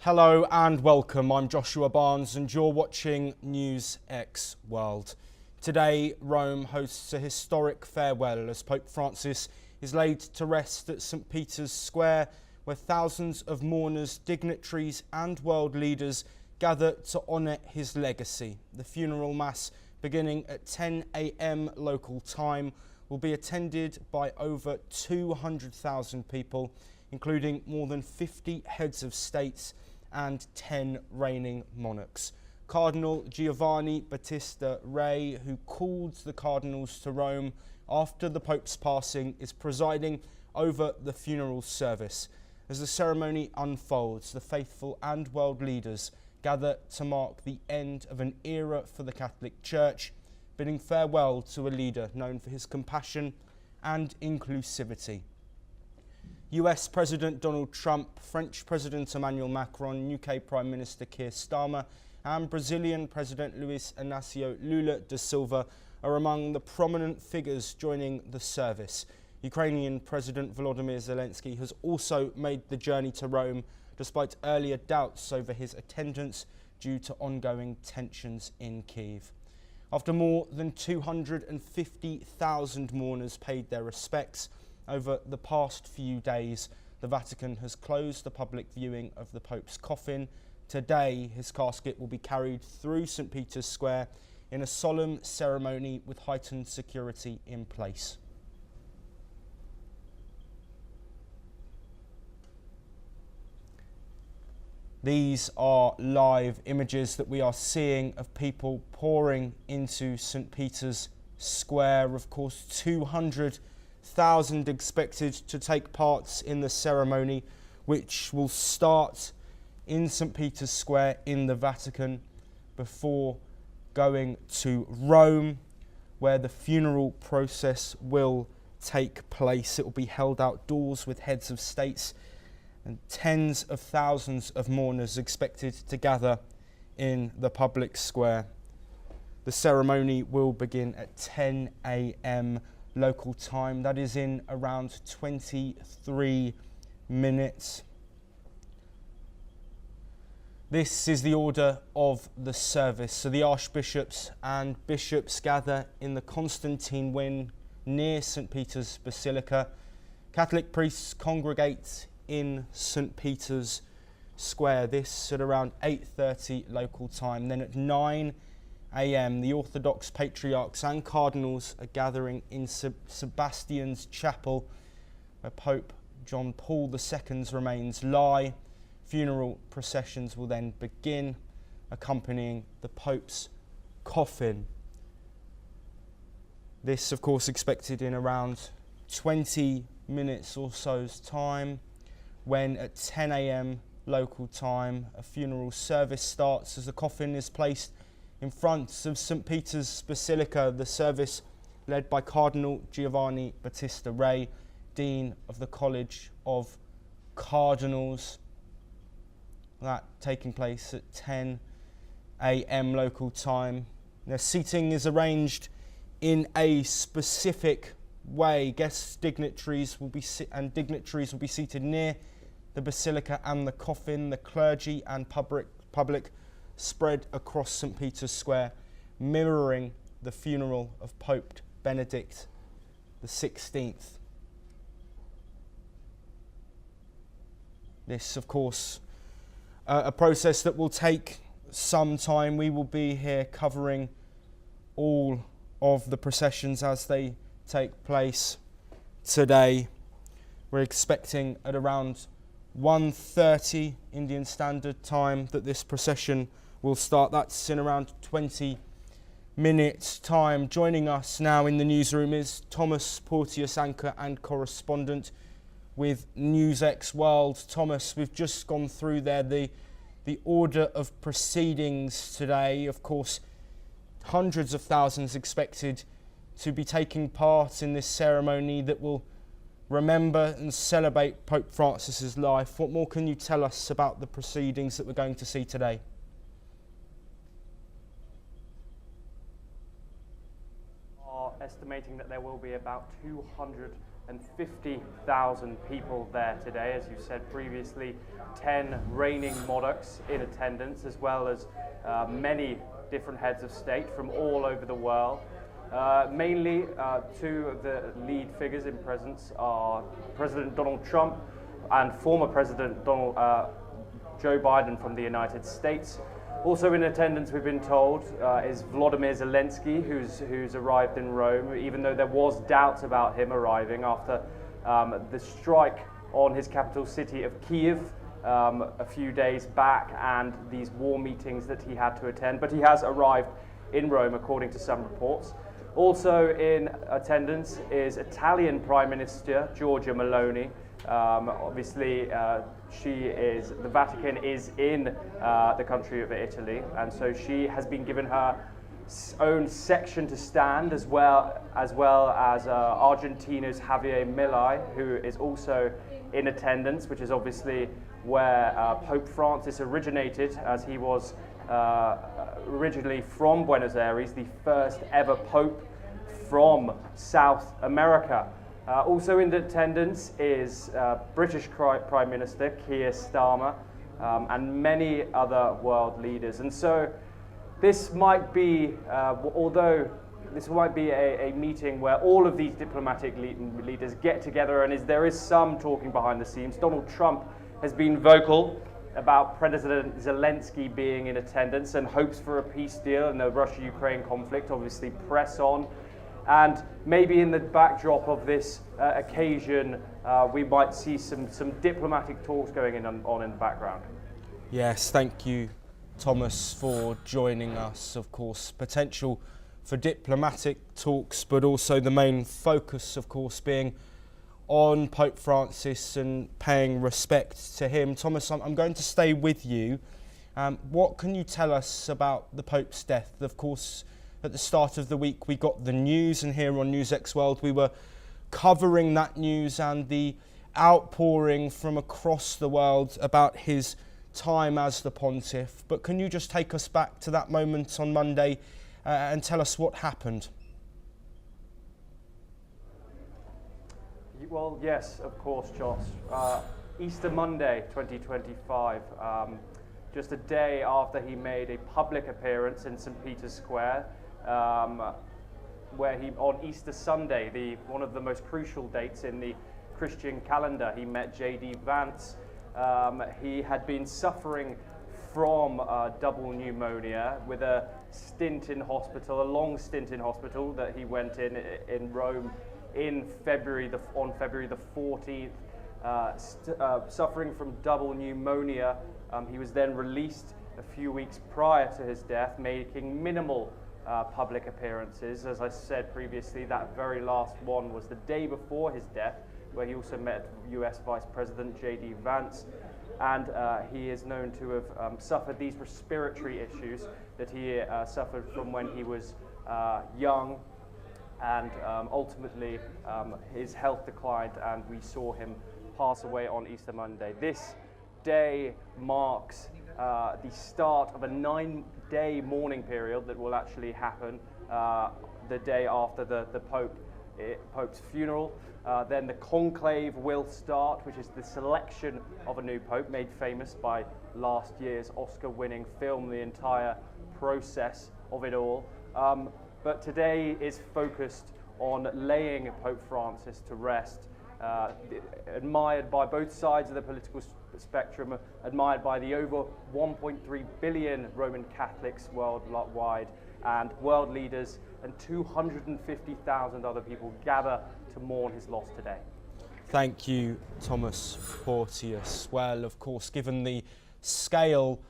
Hello and welcome, I'm Joshua Barnes and you're watching NewsX World. Today, Rome hosts a historic farewell as Pope Francis is laid to rest at St. Peter's Square, where thousands of mourners, dignitaries and world leaders gather to honour his legacy. The funeral mass, beginning at 10 a.m. local time, will be attended by over 200,000 people, including more than 50 heads of states and 10 reigning monarchs. Cardinal Giovanni Battista Re, who called the cardinals to Rome after the Pope's passing, is presiding over the funeral service. As the ceremony unfolds, the faithful and world leaders gather to mark the end of an era for the Catholic Church, bidding farewell to a leader known for his compassion and inclusivity. US President Donald Trump, French President Emmanuel Macron, UK Prime Minister Keir Starmer and Brazilian President Luiz Inácio Lula da Silva are among the prominent figures joining the service. Ukrainian President Volodymyr Zelensky has also made the journey to Rome, despite earlier doubts over his attendance due to ongoing tensions in Kyiv. After more than 250,000 mourners paid their respects over the past few days, the Vatican has closed the public viewing of the Pope's coffin. Today, his casket will be carried through St. Peter's Square in a solemn ceremony with heightened security in place. These are live images that we are seeing of people pouring into St. Peter's Square. Of course, 200,000 expected to take part in the ceremony, which will start in St. Peter's Square in the Vatican before going to Rome, where the funeral process will take place. It will be held outdoors with heads of states and tens of thousands of mourners expected to gather in the public square. The ceremony will begin at 10 a.m. local time. That is in around 23 minutes. This is the order of the service. So the archbishops and bishops gather in the Constantine Wing near St. Peter's Basilica. Catholic priests congregate in St. Peter's Square. This at around 8:30 local time. Then at 9 a.m. the Orthodox patriarchs and cardinals are gathering in Sebastian's Chapel, where Pope John Paul II's remains lie. Funeral processions will then begin, accompanying the Pope's coffin. This, of course, expected in around 20 minutes or so's time, when at 10 a.m. local time a funeral service starts as the coffin is placed in front of St. Peter's Basilica. The service led by Cardinal Giovanni Battista Re, Dean of the College of Cardinals. That taking place at 10 a.m. local time. Now, seating is arranged in a specific way. Guests, dignitaries will be seated near the basilica and the coffin. The clergy and public spread across St. Peter's Square, mirroring the funeral of Pope Benedict XVI. This, of course, a process that will take some time. We will be here covering all of the processions as they take place today. We're expecting at around 1:30 Indian Standard Time that this procession will start. That's in around 20 minutes' time. Joining us now in the newsroom is Thomas Porteous, anchor and correspondent with NewsX World. Thomas, we've just gone through there the order of proceedings today. Of course, hundreds of thousands expected to be taking part in this ceremony that will remember and celebrate Pope Francis's life. What more can you tell us about the proceedings that we're going to see today? Are estimating that there will be about 200,000 150,000 people there today, as you said previously, 10 reigning monarchs in attendance, as well as many different heads of state from all over the world. Mainly, two of the lead figures in presence are President Donald Trump and former President Joe Biden from the United States. Also in attendance, we've been told, is Volodymyr Zelensky, who's arrived in Rome, even though there was doubt about him arriving after the strike on his capital city of Kyiv a few days back and these war meetings that he had to attend. But he has arrived in Rome, according to some reports. Also in attendance is Italian Prime Minister Giorgia Meloni. Obviously, the Vatican is in the country of Italy, and so she has been given her own section to stand, as well as Argentina's Javier Milei, who is also in attendance, which is obviously where Pope Francis originated, as he was originally from Buenos Aires, the first ever Pope from South America. Also in attendance is British Prime Minister Keir Starmer and many other world leaders. And so this might be, although this might be a meeting where all of these diplomatic leaders get together, and there is some talking behind the scenes. Donald Trump has been vocal about President Zelensky being in attendance, and hopes for a peace deal in the Russia-Ukraine conflict obviously press on. And maybe in the backdrop of this occasion, we might see some diplomatic talks going on in the background. Yes, thank you, Thomas, for joining us. Of course, potential for diplomatic talks, but also the main focus, of course, being on Pope Francis and paying respect to him. Thomas, I'm going to stay with you. What can you tell us about the Pope's death? Of course, at the start of the week, we got the news, and here on NewsX World, we were covering that news and the outpouring from across the world about his time as the pontiff. But can you just take us back to that moment on Monday and tell us what happened? Well, yes, of course, Josh. Easter Monday 2025, just a day after he made a public appearance in St. Peter's Square, where he, on Easter Sunday, one of the most crucial dates in the Christian calendar, he met J.D. Vance. He had been suffering from double pneumonia with a stint in hospital, a long stint in hospital that he went in Rome on February the 14th, suffering from double pneumonia. He was then released a few weeks prior to his death, making minimal public appearances. As I said previously, that very last one was the day before his death, where he also met US Vice President J.D. Vance, and he is known to have suffered these respiratory issues that he suffered from when he was young, and ultimately his health declined, and we saw him pass away on Easter Monday. This day marks the start of a 9-day mourning period that will actually happen the day after the Pope's funeral. Then the conclave will start, which is the selection of a new Pope, made famous by last year's Oscar-winning film, the entire process of it all. But today is focused on laying Pope Francis to rest, admired by both sides of the political spectrum, admired by the over 1.3 billion Roman Catholics worldwide, and world leaders, and 250,000 other people gather to mourn his loss today. Thank you, Thomas Porteous. Well, of course, given the scale